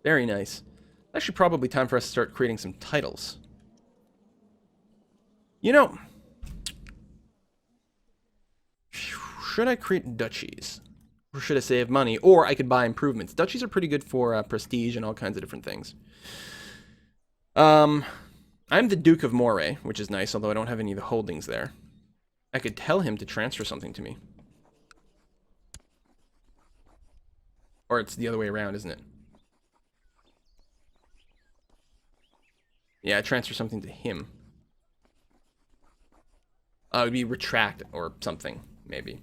Very nice. Actually, probably time for us to start creating some titles. You know, should I create duchies? Or should I save money? Or I could buy improvements. Duchies are pretty good for prestige and all kinds of different things. I'm the Duke of Moray, which is nice, although I don't have any of the holdings there. I could tell him to transfer something to me. Or it's the other way around, isn't it? Yeah, transfer something to him. It would be retract or something, maybe.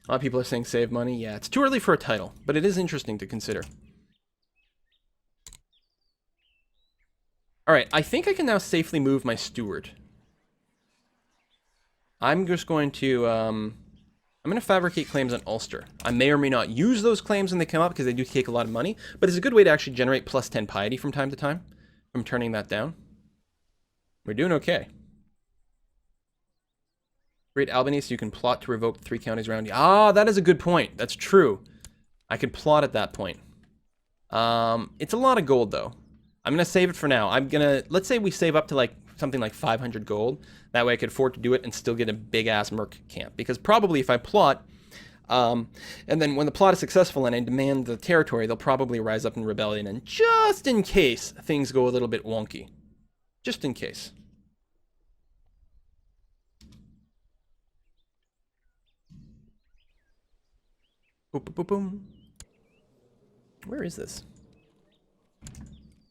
A lot of people are saying save money. Yeah, it's too early for a title, but it is interesting to consider. Alright, I think I can now safely move my steward. I'm just going to, I'm going to fabricate claims on Ulster. I may or may not use those claims when they come up because they do take a lot of money, but it's a good way to actually generate plus 10 piety from time to time. I'm turning that down. We're doing okay. Great Albany, so you can plot to revoke 3 counties around you. Ah, that is a good point. That's true. I could plot at that point. It's a lot of gold, though. I'm going to save it for now. I'm going to, let's say we save up to like something like 500 gold. That way I could afford to do it and still get a big-ass merc camp. Because probably if I plot, and then when the plot is successful and I demand the territory, they'll probably rise up in rebellion. And just in case things go a little bit wonky. Just in case. Boop, boop, boop, boom. Where is this?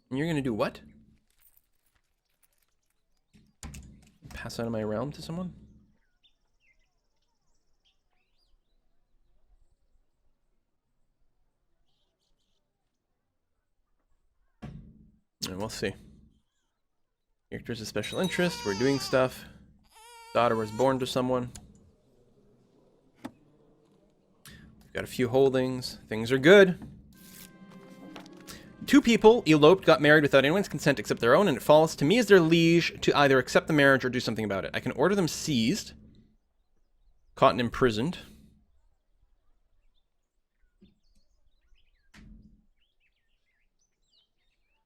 And you're gonna do what? Pass out of my realm to someone? And we'll see. Characters of special interest. We're doing stuff. Daughter was born to someone. We've got a few holdings. Things are good. 2 people eloped, got married without anyone's consent except their own, and it falls to me as their liege to either accept the marriage or do something about it. I can order them seized, caught and imprisoned.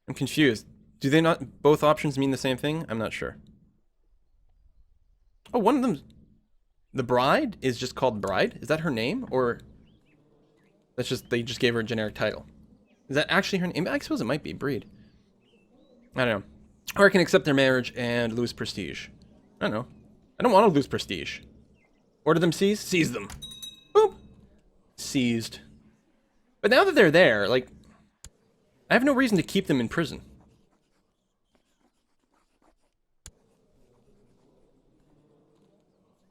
I'm confused. Do they not, both options mean the same thing? I'm not sure. Oh, one of them, the bride is just called Bride? Is that her name? Or that's just, they just gave her a generic title? Is that actually her name? I suppose it might be Breed. I don't know. Or I can accept their marriage and lose prestige. I don't know. I don't want to lose prestige. Order them seized? Seize them. Boop. Seized. But now that they're there, like, I have no reason to keep them in prison.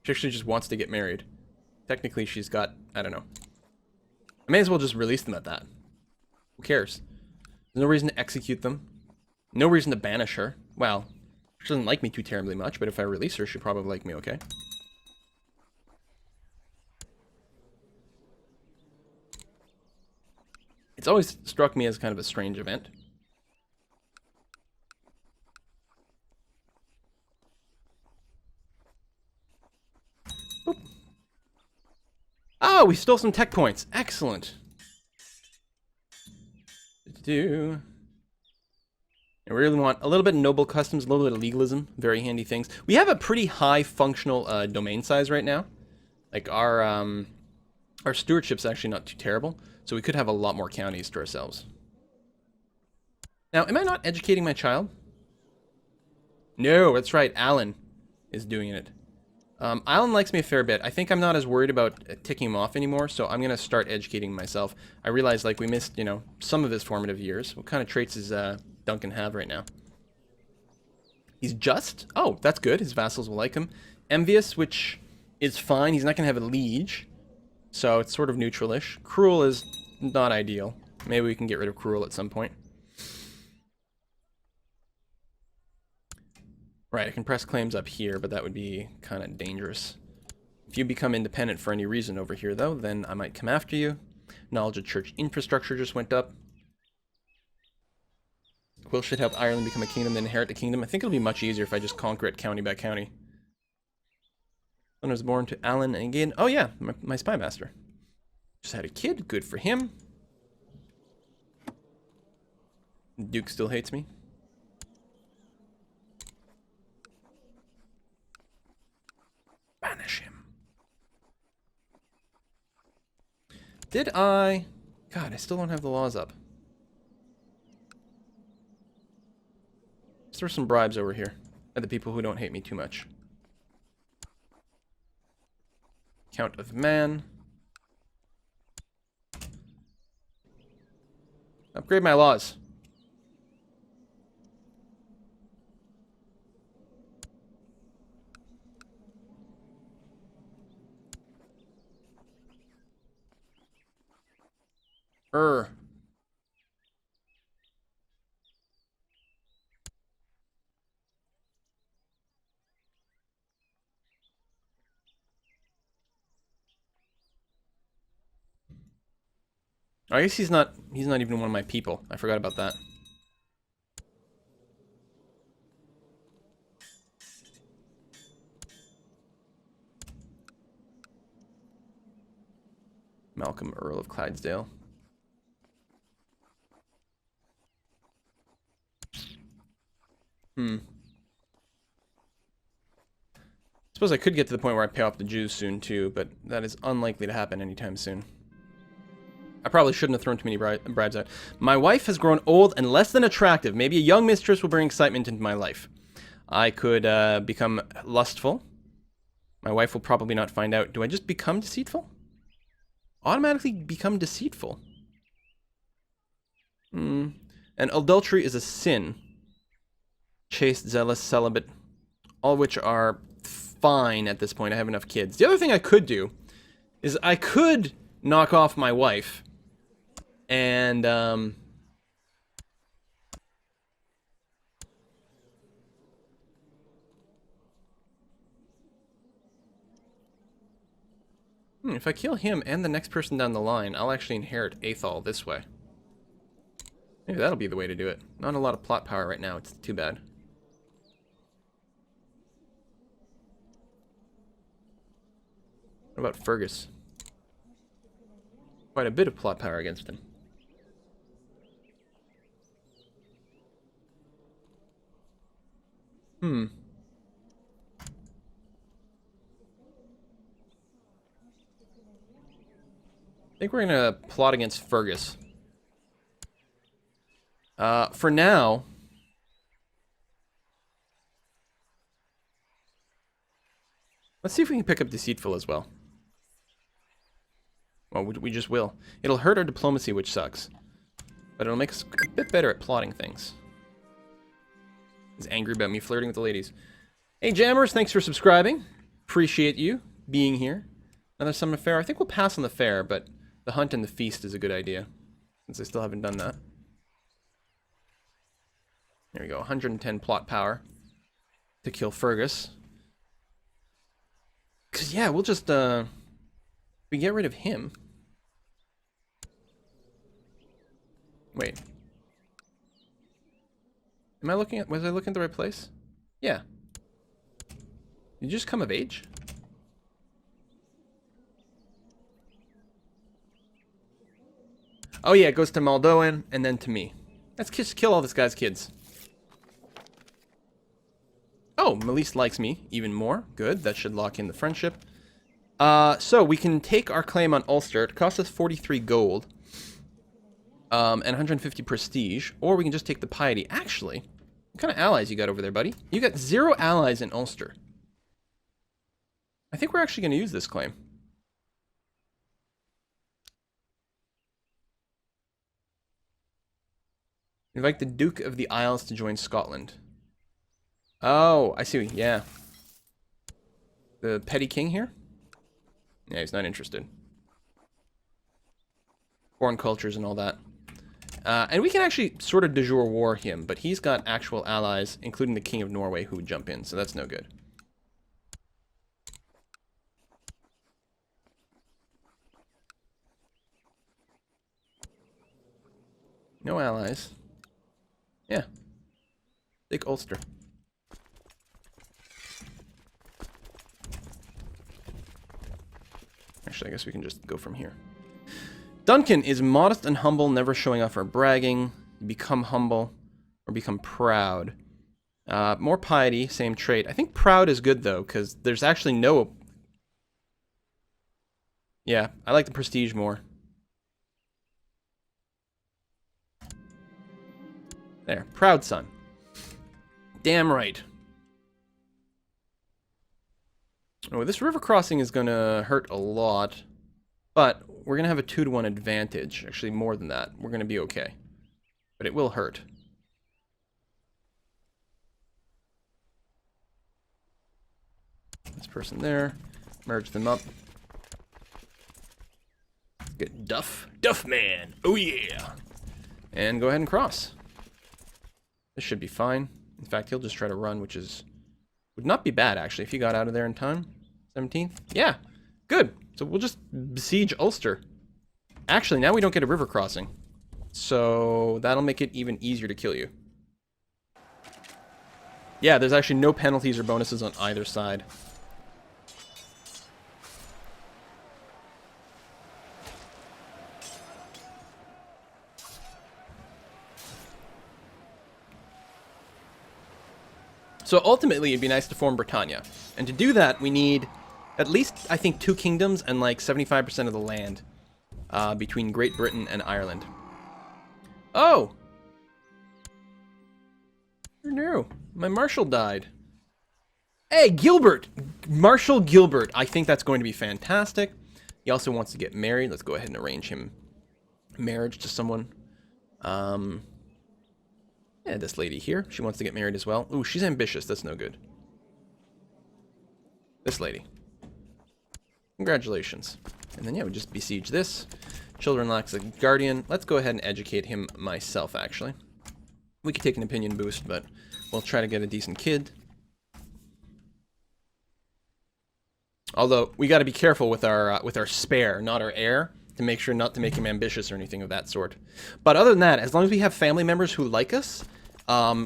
She actually just wants to get married. Technically, she's got, I don't know. I may as well just release them at that. Who cares? There's no reason to execute them. No reason to banish her. Well, she doesn't like me too terribly much, but if I release her, she'll probably like me okay. It's always struck me as kind of a strange event. Boop. Oh, we stole some tech points. Excellent. And we really want a little bit of noble customs, a little bit of legalism. Very handy things. We have a pretty high functional domain size right now. Like our stewardship's actually not too terrible. So we could have a lot more counties to ourselves. Now, am I not educating my child? No, that's right. Alan is doing it. Alan likes me a fair bit. I think I'm not as worried about ticking him off anymore, so I'm going to start educating myself. I realized, like, we missed, you know, some of his formative years. What kind of traits does Duncan have right now? He's just? Oh, that's good. His vassals will like him. Envious, which is fine. He's not going to have a liege, so it's sort of neutral-ish. Cruel is not ideal. Maybe we can get rid of Cruel at some point. Right, I can press claims up here, but that would be kind of dangerous. If you become independent for any reason over here, though, then I might come after you. Knowledge of church infrastructure just went up. Quill should help Ireland become a kingdom, then inherit the kingdom. I think it'll be much easier if I just conquer it county by county. Son was born to Alan and again. Oh yeah, my spy master. Just had a kid. Good for him. Duke still hates me. Banish him. Did I... God, I still don't have the laws up. Let's throw some bribes over here at the people who don't hate me too much. Count of man. Upgrade my laws. I guess he's not even one of my people. I forgot about that. Malcolm, Earl of Clydesdale. Suppose I could get to the point where I pay off the Jews soon too, but that is unlikely to happen anytime soon. I probably shouldn't have thrown too many bribes out. My wife has grown old and less than attractive. Maybe a young mistress will bring excitement into my life. I could become lustful. My wife will probably not find out. Do I just become deceitful? Automatically become deceitful. And adultery is a sin. Chaste, zealous, celibate. All of which are fine at this point. I have enough kids. The other thing I could do is I could knock off my wife and if I kill him and the next person down the line, I'll actually inherit Athol this way. Maybe that'll be the way to do it. Not a lot of plot power right now. It's too bad. What about Fergus? Quite a bit of plot power against him. I think we're gonna plot against Fergus. For now... Let's see if we can pick up Deceitful as well. Well, we just will. It'll hurt our diplomacy, which sucks. But it'll make us a bit better at plotting things. He's angry about me flirting with the ladies. Hey, Jammers, thanks for subscribing. Appreciate you being here. Another summer fair. I think we'll pass on the fair, but the hunt and the feast is a good idea. Since I still haven't done that. There we go. 110 plot power to kill Fergus. Because, yeah, we'll just, we get rid of him. Wait. Am I looking at, was I looking at the right place? Yeah. Did you just come of age? Oh yeah, it goes to Moldovan and then to me. Let's just kill all this guy's kids. Oh, Melise likes me even more. Good, that should lock in the friendship. So we can take our claim on Ulster. It costs us 43 gold. And 150 prestige. Or we can just take the piety. Actually, what kind of allies you got over there, buddy? You got 0 allies in Ulster. I think we're actually going to use this claim. Invite the Duke of the Isles to join Scotland. Oh, I see. Yeah. The petty king here? Yeah, he's not interested. Foreign cultures and all that. And we can actually sort of de jure war him, but he's got actual allies, including the King of Norway, who would jump in, so that's no good. No allies. Yeah. Take Ulster. Actually, I guess we can just go from here. Duncan is modest and humble, never showing off or bragging. Become humble or become proud. More piety, same trait. I think proud is good, though, because there's actually no... Yeah, I like the prestige more. There, proud son. Damn right. Oh, this river crossing is going to hurt a lot, but we're going to have a 2-to-1 advantage. Actually, more than that. We're going to be okay. But it will hurt. This person there. Merge them up. Get Duff. Duff man. Oh yeah. And go ahead and cross. This should be fine. In fact, he'll just try to run, which is... would not be bad, actually, if he got out of there in time. 17th? Yeah. Good. So we'll just besiege Ulster. Actually, now we don't get a river crossing. So that'll make it even easier to kill you. Yeah, there's actually no penalties or bonuses on either side. So ultimately, it'd be nice to form Britannia. And to do that, we need at least, I think, 2 kingdoms and like 75% of the land between Great Britain and Ireland. Oh! Who knew? My Marshal died. Hey, Gilbert! Marshal Gilbert. I think that's going to be fantastic. He also wants to get married. Let's go ahead and arrange him marriage to someone. Yeah, this lady here. She wants to get married as well. Ooh, she's ambitious. That's no good. This lady. Congratulations. And then, yeah, we just besiege this. Children lacks a guardian. Let's go ahead and educate him myself, actually. We could take an opinion boost, but we'll try to get a decent kid. Although, we got to be careful with our spare, not our heir, to make sure not to make him ambitious or anything of that sort. But other than that, as long as we have family members who like us,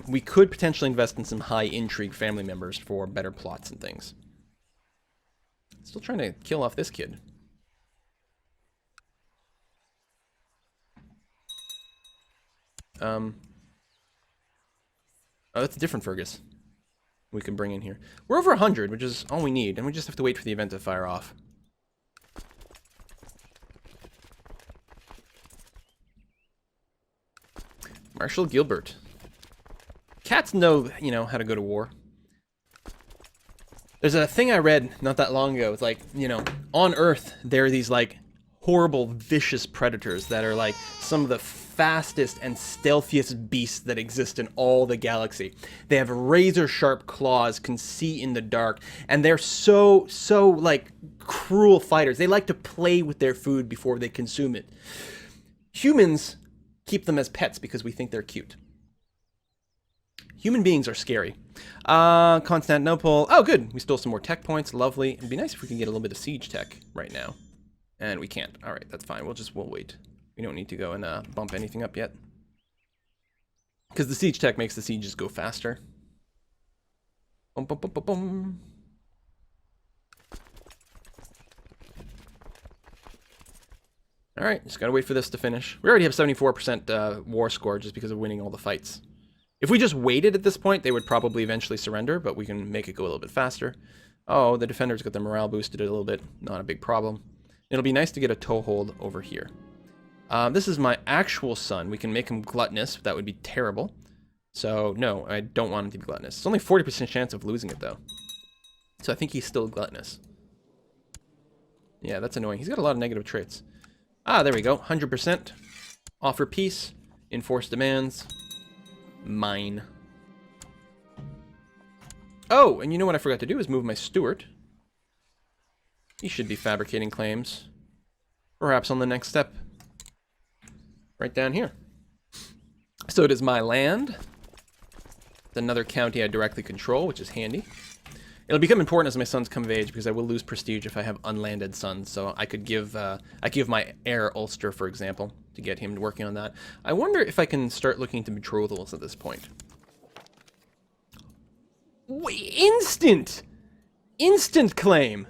we could potentially invest in some high intrigue family members for better plots and things. Still trying to kill off this kid. Oh, that's a different Fergus we can bring in here. We're over 100, which is all we need, and we just have to wait for the event to fire off. Marshal Gilbert. Cats know, you know, how to go to war. There's a thing I read not that long ago. It's like, you know, on Earth, there are these, like, horrible, vicious predators that are, like, some of the fastest and stealthiest beasts that exist in all the galaxy. They have razor-sharp claws, can see in the dark, and they're so, like, cruel fighters. They like to play with their food before they consume it. Humans keep them as pets because we think they're cute. Human beings are scary. Constantinople. Oh, good. We stole some more tech points. Lovely. It'd be nice if we could get a little bit of siege tech right now. And we can't. All right, that's fine. We'll wait. We don't need to go and bump anything up yet. Because the siege tech makes the sieges go faster. Boom, boom, boom, boom, boom. All right, just gotta wait for this to finish. We already have 74% war score just because of winning all the fights. If we just waited at this point, they would probably eventually surrender, but we can make it go a little bit faster. Oh, the defenders got their morale boosted a little bit. Not a big problem. It'll be nice to get a toehold over here. This is my actual son. We can make him gluttonous. That would be terrible. So, no, I don't want him to be gluttonous. It's only 40% chance of losing it, though. So I think he's still gluttonous. Yeah, that's annoying. He's got a lot of negative traits. Ah, there we go. 100%. Offer peace. Enforce demands. Mine. Oh, and you know what I forgot to do is move my steward. He should be fabricating claims. Perhaps on the next step. Right down here. So it is my land. It's another county I directly control, which is handy. It'll become important as my sons come of age because I will lose prestige if I have unlanded sons. So I could give my heir Ulster, for example, to get him working on that. I wonder if I can start looking into betrothals at this point. Wait, instant! Instant, claim!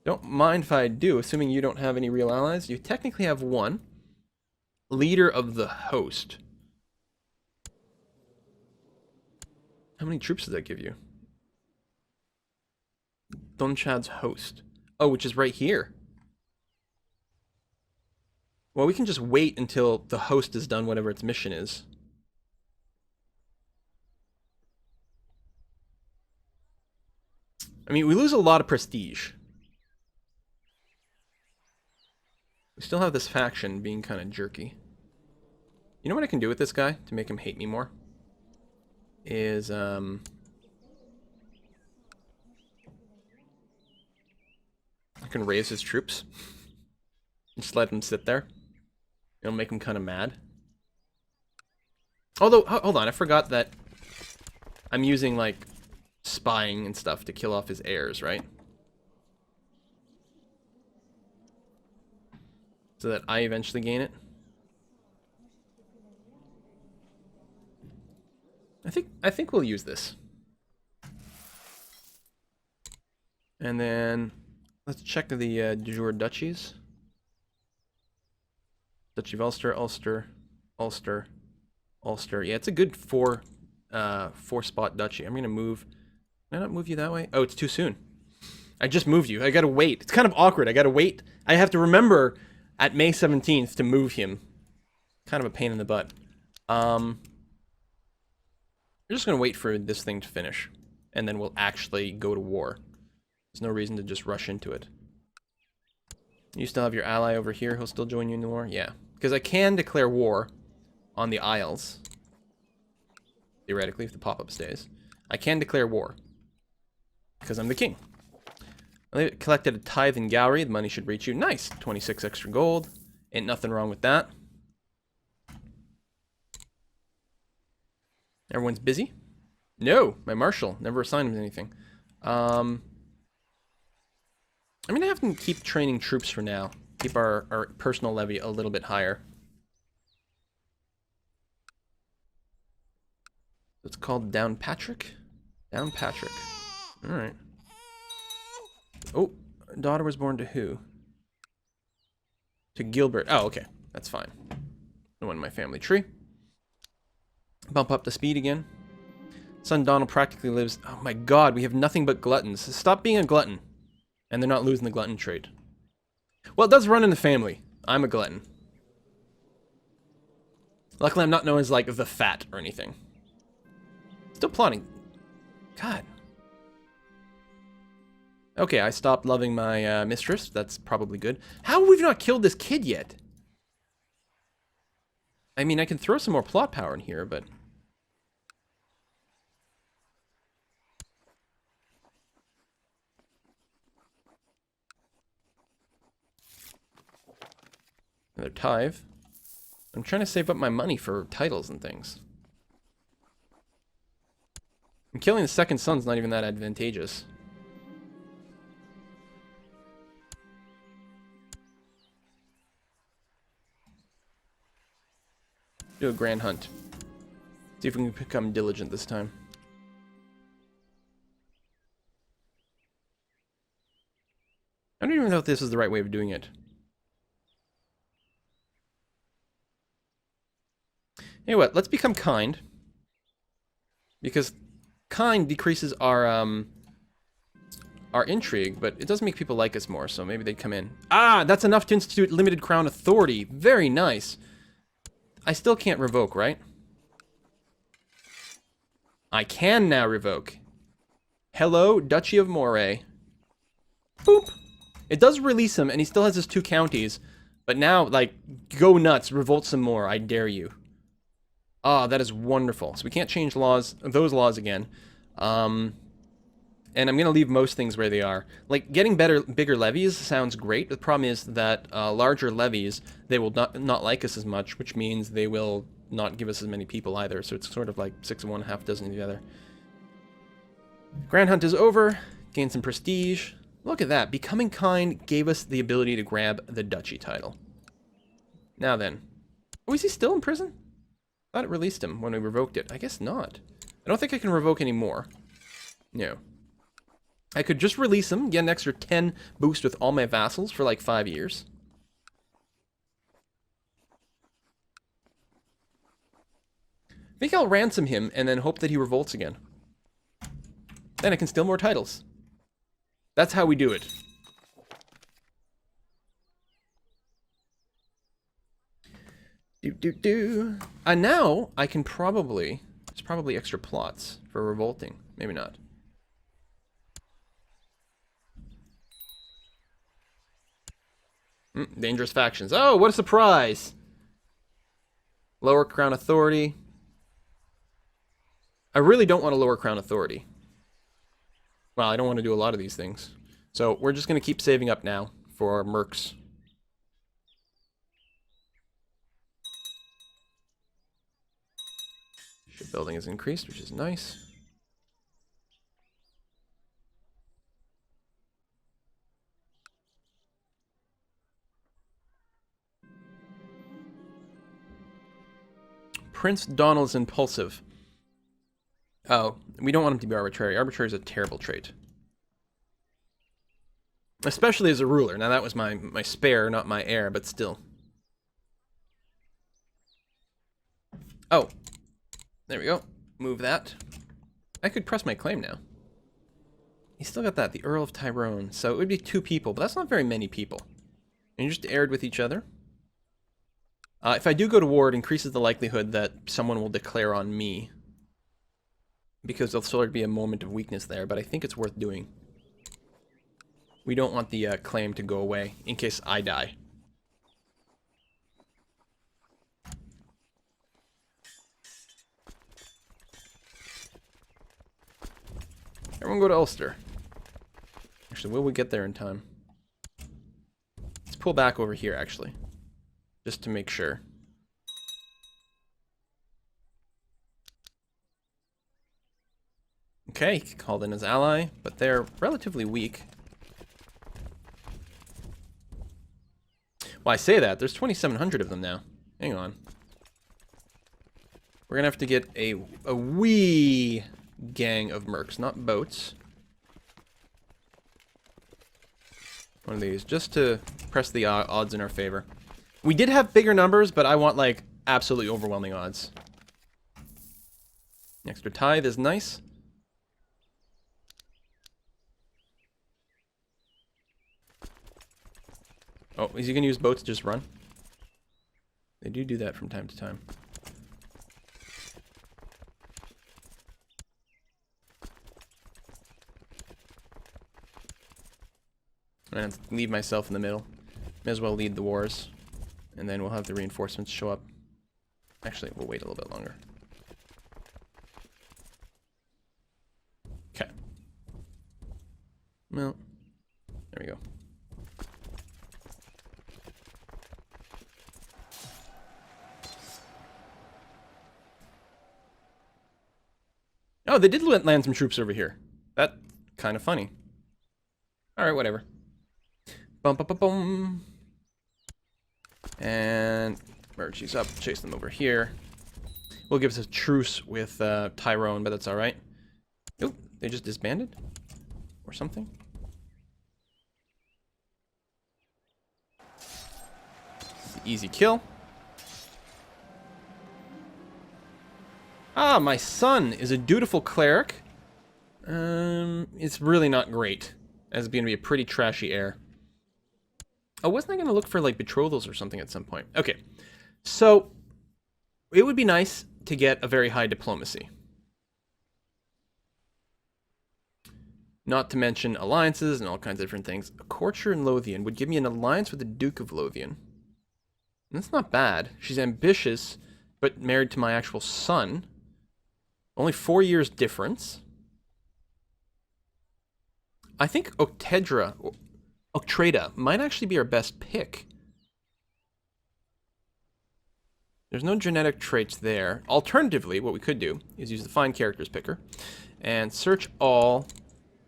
Don't mind if I do, assuming you don't have any real allies. You technically have one. Leader of the host. How many troops does that give you? Donchad's host. Oh, which is right here. Well, we can just wait until the host has done whatever its mission is. I mean, we lose a lot of prestige. We still have this faction being kind of jerky. You know what I can do with this guy to make him hate me more? Is, I can raise his troops. Just let him sit there. It'll make him kind of mad. Although, hold on, I forgot that I'm using, like, spying and stuff to kill off his heirs, right? So that I eventually gain it. I think we'll use this. And then let's check the de jure duchies. Duchy of Ulster, Ulster, Ulster, Ulster. Yeah, it's a good four spot duchy. I'm gonna move. Can I not move you that way? Oh, it's too soon. I just moved you. I gotta wait. It's kind of awkward. I gotta wait. I have to remember at May 17th to move him. Kind of a pain in the butt. We're just gonna wait for this thing to finish, and then we'll actually go to war. There's no reason to just rush into it. You still have your ally over here. He'll still join you in the war? Yeah. Because I can declare war on the Isles. Theoretically, if the pop-up stays. I can declare war. Because I'm the king. I collected a tithe in Gowrie. The money should reach you. Nice. 26 extra gold. Ain't nothing wrong with that. Everyone's busy? No. My marshal. Never assigned him anything. I'm going to have to keep training troops for now. Keep our personal levy a little bit higher. It's called Downpatrick? Downpatrick. Alright. Oh, daughter was born to who? To Gilbert. Oh, okay. That's fine. No one in my family tree. Bump up the speed again. Son Donald practically lives... Oh my god, we have nothing but gluttons. Stop being a glutton. And they're not losing the glutton trait. Well, it does run in the family. I'm a glutton. Luckily, I'm not known as, like, the fat or anything. Still plotting. God. Okay, I stopped loving my mistress. That's probably good. How have we not killed this kid yet? I mean, I can throw some more plot power in here, but... Another tithe. I'm trying to save up my money for titles and things. And killing the second son's not even that advantageous. Do a grand hunt. See if we can become diligent this time. I don't even know if this is the right way of doing it. You know what? Let's become kind. Because kind decreases our intrigue, but it does make people like us more, so maybe they'd come in. Ah, that's enough to institute limited crown authority. Very nice. I still can't revoke, right? I can now revoke. Hello, Duchy of Moray. Boop. It does release him, and he still has his 2 counties. But now, like, go nuts. Revolt some more. I dare you. Ah, that is wonderful. So we can't change those laws again. And I'm going to leave most things where they are. Like, getting bigger levies sounds great. The problem is that larger levies, they will not like us as much, which means they will not give us as many people either. So it's sort of like 6 of one, half dozen of the other. Grand Hunt is over. Gain some prestige. Look at that. Becoming kind gave us the ability to grab the duchy title. Now then. Oh, is he still in prison? I thought it released him when we revoked it. I guess not. I don't think I can revoke any more. No. I could just release him, get an extra 10 boost with all my vassals for like 5 years. I think I'll ransom him and then hope that he revolts again. Then I can steal more titles. That's how we do it. And now I can probably... There's probably extra plots for revolting. Maybe not. Dangerous factions. Oh, what a surprise! Lower Crown Authority. I really don't want to lower Crown Authority. Well, I don't want to do a lot of these things. So we're just going to keep saving up now for mercs. Shipbuilding has increased, which is nice. Prince Donald's impulsive. Oh, we don't want him to be arbitrary. Arbitrary is a terrible trait. Especially as a ruler. Now that was my spare, not my heir, but still. Oh. There we go. Move that. I could press my claim now. He's still got that, the Earl of Tyrone. So it would be 2 people, but that's not very many people. And you just aired with each other. If I do go to war, it increases the likelihood that someone will declare on me. Because there'll sort of be a moment of weakness there, but I think it's worth doing. We don't want the claim to go away, in case I die. Everyone go to Ulster. Actually, will we get there in time? Let's pull back over here, actually. Just to make sure. Okay, he called in his ally, but they're relatively weak. Well, I say that. There's 2,700 of them now. Hang on. We're gonna have to get a wee gang of mercs, not boats. One of these, just to press the odds in our favor. We did have bigger numbers, but I want, like, absolutely overwhelming odds. Extra tithe is nice. Oh, is he going to use boats to just run? They do that from time to time. I'm going to leave myself in the middle. May as well lead the wars. And then we'll have the reinforcements show up. Actually, we'll wait a little bit longer. Okay. Well, there we go. Oh, they did land some troops over here. That's kind of funny. Alright, whatever. Bum, bum, bum, bum. And merge these up, chase them over here. Will give us a truce with Tyrone, but that's alright. Oh, they just disbanded? Or something? Easy kill. Ah, my son is a dutiful cleric. It's really not great. As being to be a pretty trashy heir. Oh, wasn't I going to look for, like, betrothals or something at some point? Okay. So, it would be nice to get a very high diplomacy. Not to mention alliances and all kinds of different things. A courtier in Lothian would give me an alliance with the Duke of Lothian. And that's not bad. She's ambitious, but married to my actual son. Only 4 years difference. I think Octreda might actually be our best pick. There's no genetic traits there. Alternatively, what we could do is use the Find Characters picker and search all.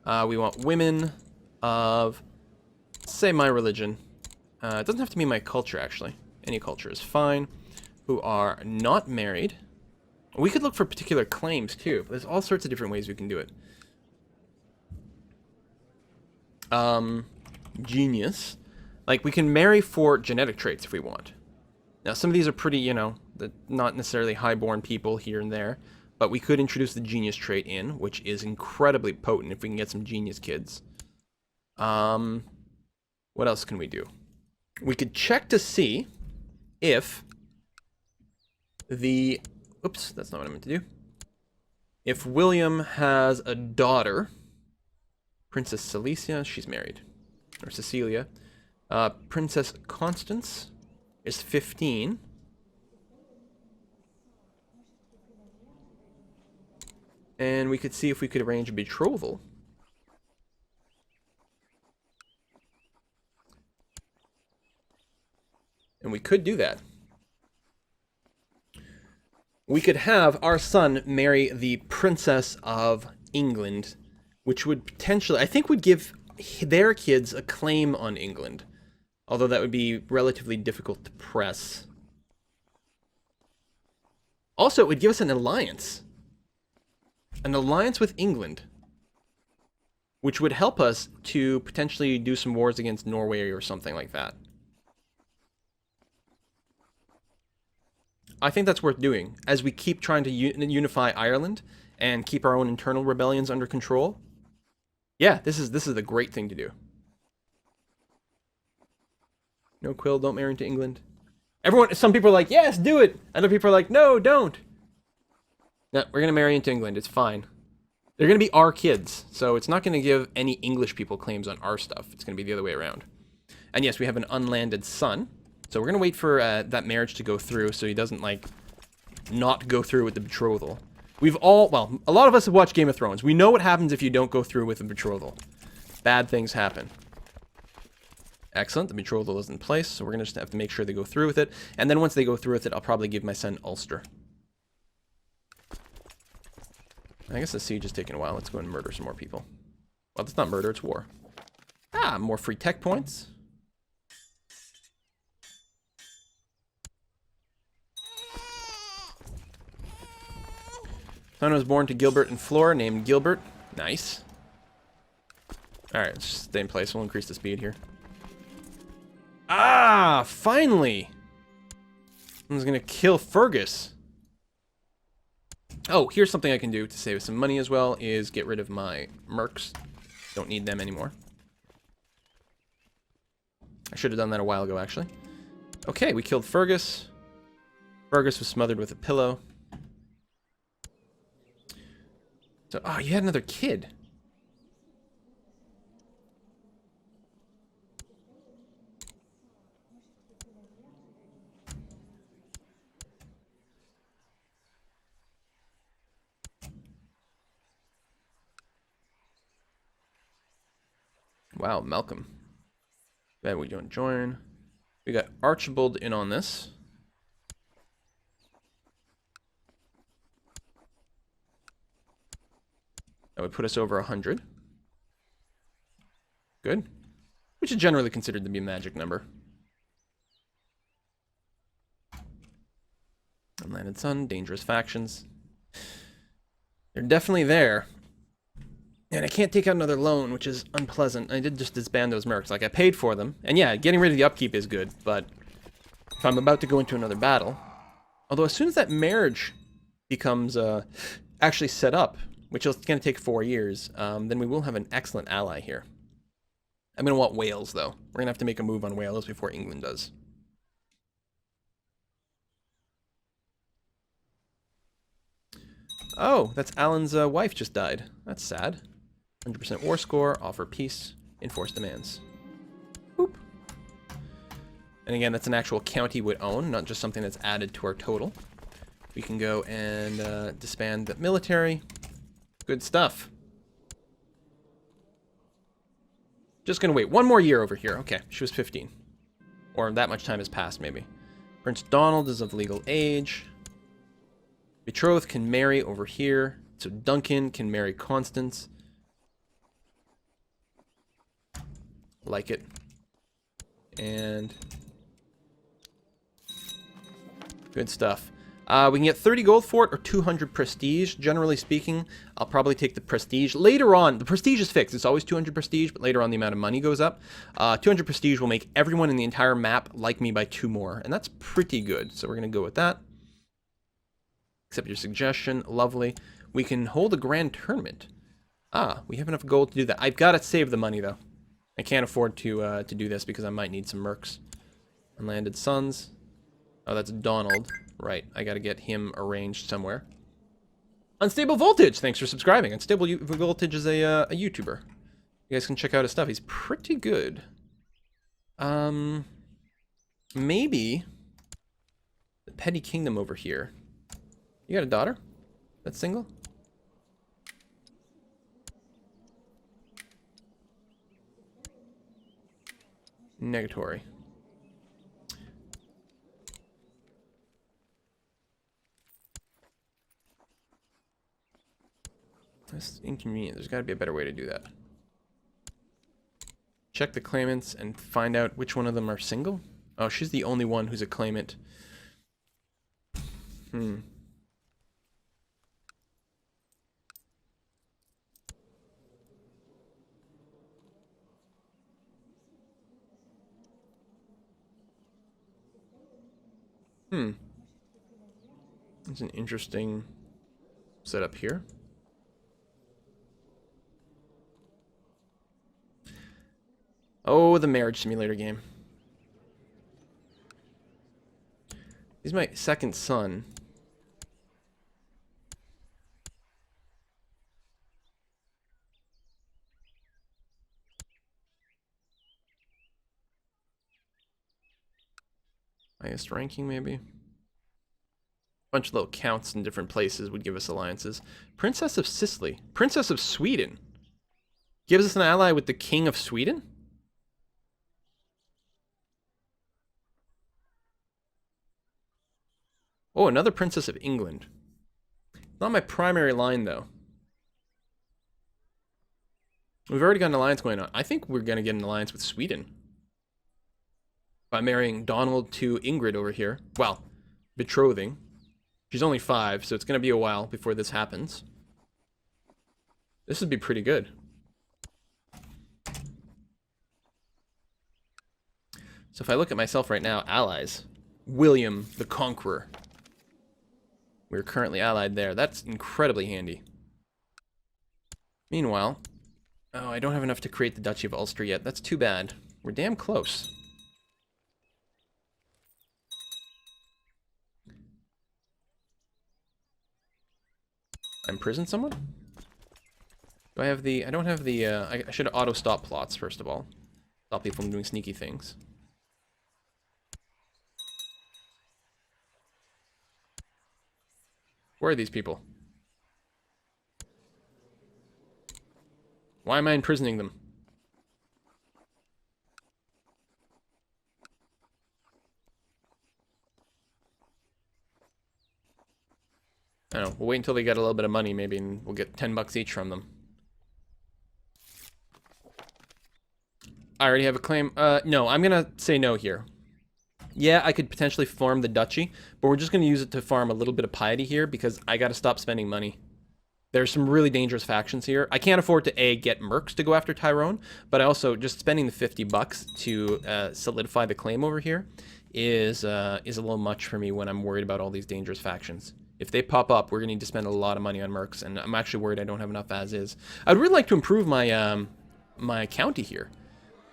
We want women of, say, my religion. It doesn't have to be my culture, actually. Any culture is fine. Who are not married. We could look for particular claims, too. There's all sorts of different ways we can do it. genius. Like, we can marry for genetic traits if we want. Now, some of these are pretty, you know, not necessarily high-born people here and there, but we could introduce the genius trait in, which is incredibly potent if we can get some genius kids. What else can we do? We could check to see if the... Oops, that's not what I meant to do. If William has a daughter, Princess Celicia, she's married, or Cecilia. Princess Constance is 15. And we could see if we could arrange a betrothal. And we could do that. We could have our son marry the Princess of England, which would potentially, I think, would give their kids a claim on England. Although that would be relatively difficult to press. Also, it would give us an alliance. An alliance with England. Which would help us to potentially do some wars against Norway or something like that. I think that's worth doing, as we keep trying to unify Ireland and keep our own internal rebellions under control. Yeah, this is the great thing to do. No, Quill, don't marry into England. Some people are like, yes, do it. Other people are like, no, don't. No, we're going to marry into England. It's fine. They're going to be our kids, so it's not going to give any English people claims on our stuff. It's going to be the other way around. And yes, we have an unlanded son. So we're going to wait for that marriage to go through so he doesn't, like, not go through with the betrothal. Well, a lot of us have watched Game of Thrones. We know what happens if you don't go through with the betrothal. Bad things happen. Excellent. The betrothal is in place, so we're going to just have to make sure they go through with it. And then once they go through with it, I'll probably give my son Ulster. I guess the siege is taking a while. Let's go and murder some more people. Well, it's not murder, it's war. Ah, more free tech points. Son was born to Gilbert and Flora, named Gilbert. Nice. Alright, let's just stay in place. We'll increase the speed here. Ah, finally! Someone's gonna kill Fergus. Oh, here's something I can do to save some money as well, is get rid of my mercs. Don't need them anymore. I should have done that a while ago, actually. Okay, we killed Fergus. Fergus was smothered with a pillow. So, oh, you had another kid. Wow, Malcolm. Bad we don't join. We got Archibald in on this. That would put us over 100. Good. Which is generally considered to be a magic number. Unlanded Sun, dangerous factions. They're definitely there. And I can't take out another loan, which is unpleasant. I did just disband those mercs. Like, I paid for them. And yeah, getting rid of the upkeep is good, but if I'm about to go into another battle... Although as soon as that marriage becomes actually set up, which is going to take 4 years, then we will have an excellent ally here. I'm going to want Wales, though. We're going to have to make a move on Wales before England does. Oh, that's Alan's wife just died. That's sad. 100% war score, offer peace, enforce demands. Boop. And again, that's an actual county would own, not just something that's added to our total. We can go and disband the military. Good stuff. Just gonna wait one more year over here. Okay, she was 15. Or that much time has passed, maybe. Prince Donald is of legal age. Betrothed can marry over here. So Duncan can marry Constance. Like it. And... good stuff. We can get 30 gold for it or 200 prestige. Generally speaking, I'll probably take the prestige. Later on, the prestige is fixed. It's always 200 prestige, but later on the amount of money goes up. 200 prestige will make everyone in the entire map like me by 2 more, and that's pretty good. So we're going to go with that. Accept your suggestion. Lovely. We can hold a grand tournament. We have enough gold to do that. I've got to save the money, though. I can't afford to do this because I might need some mercs. Unlanded sons. Oh, that's Donald. Right, I gotta get him arranged somewhere. Unstable Voltage, thanks for subscribing. Unstable Voltage is a YouTuber. You guys can check out his stuff. He's pretty good. Maybe the Petty Kingdom over here. You got a daughter? That's single? Negatory. That's inconvenient. There's got to be a better way to do that. Check the claimants and find out which one of them are single. Oh, she's the only one who's a claimant. That's an interesting setup here. Oh, the marriage simulator game. He's my second son. Highest ranking, maybe? Bunch of little counts in different places would give us alliances. Princess of Sicily. Princess of Sweden. Gives us an ally with the King of Sweden? Oh, another Princess of England. Not my primary line, though. We've already got an alliance going on. I think we're going to get an alliance with Sweden. By marrying Donald to Ingrid over here. Well, betrothing. She's only 5, so it's going to be a while before this happens. This would be pretty good. So if I look at myself right now, allies. William the Conqueror. We're currently allied there. That's incredibly handy. Meanwhile, oh, I don't have enough to create the Duchy of Ulster yet. That's too bad. We're damn close. Imprison someone? Do I have the... I don't have the... I should auto-stop plots, first of all. Stop people from doing sneaky things. Where are these people? Why am I imprisoning them? I don't know. We'll wait until they get a little bit of money, maybe, and we'll get 10 bucks each from them. I already have a claim. No, I'm gonna say no here. Yeah, I could potentially farm the duchy, but we're just gonna use it to farm a little bit of piety here because I gotta stop spending money. There's some really dangerous factions here. I can't afford to, A, get mercs to go after Tyrone, but I also, just spending the 50 bucks to solidify the claim over here is a little much for me when I'm worried about all these dangerous factions. If they pop up, we're going to need to spend a lot of money on mercs, and I'm actually worried I don't have enough as is. I'd really like to improve my my county here.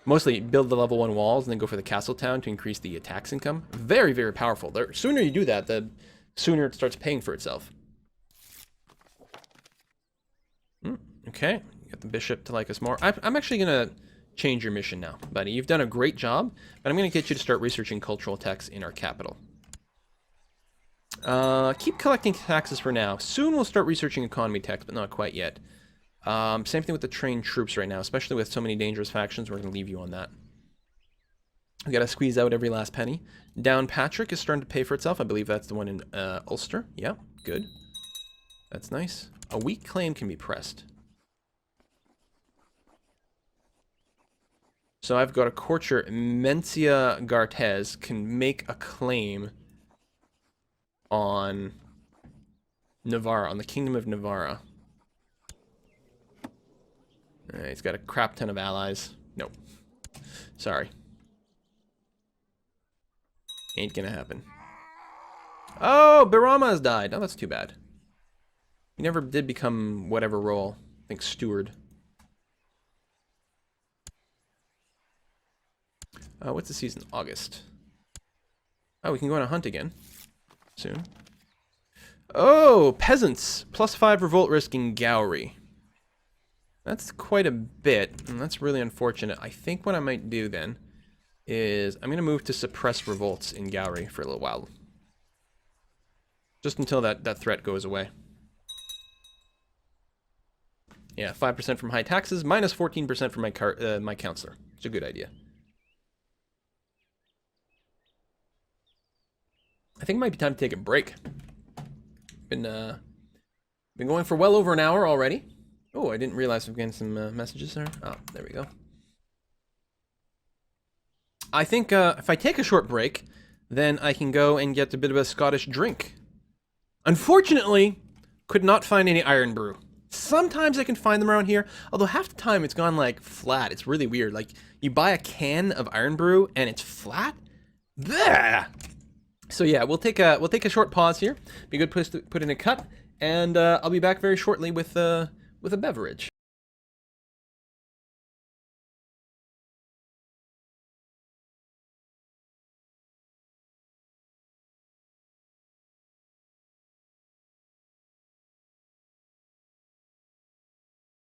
Mostly build the level 1 walls and then go for the castle town to increase the tax income. Very, very powerful. The sooner you do that, the sooner it starts paying for itself. Okay, got the bishop to like us more. I'm actually going to change your mission now, buddy. You've done a great job, but I'm going to get you to start researching cultural texts in our capital. Keep collecting taxes for now. Soon we'll start researching economy text, but not quite yet. Same thing with the trained troops right now, especially with so many dangerous factions. We're going to leave you on that. We got to squeeze out every last penny. Down Patrick is starting to pay for itself. I believe that's the one in Ulster. Yeah, good. That's nice. A weak claim can be pressed. So I've got a courtier, Mencia Gartez, can make a claim on Navarra, on the Kingdom of Navarra. Alright, he's got a crap ton of allies. Nope. Sorry. Ain't gonna happen. Oh, Birama has died. Oh, that's too bad. He never did become whatever role. I think steward. What's the season? August. Oh, we can go on a hunt again. Soon. Oh, peasants. +5 revolt risk in Gowrie. That's quite a bit, and that's really unfortunate. I think what I might do then is I'm going to move to suppress revolts in Gowrie for a little while. Just until that threat goes away. Yeah, 5% from high taxes, minus 14% from my counselor. It's a good idea. I think it might be time to take a break. Been going for well over an hour already. Oh, I didn't realize we've gotten some messages there. Oh, there we go. I think if I take a short break, then I can go and get a bit of a Scottish drink. Unfortunately, could not find any iron brew. Sometimes I can find them around here, although half the time it's gone like flat. It's really weird. Like you buy a can of iron brew and it's flat. Bleh! So yeah, we'll take a short pause here. Be a good place to put in a cut, and I'll be back very shortly with a beverage.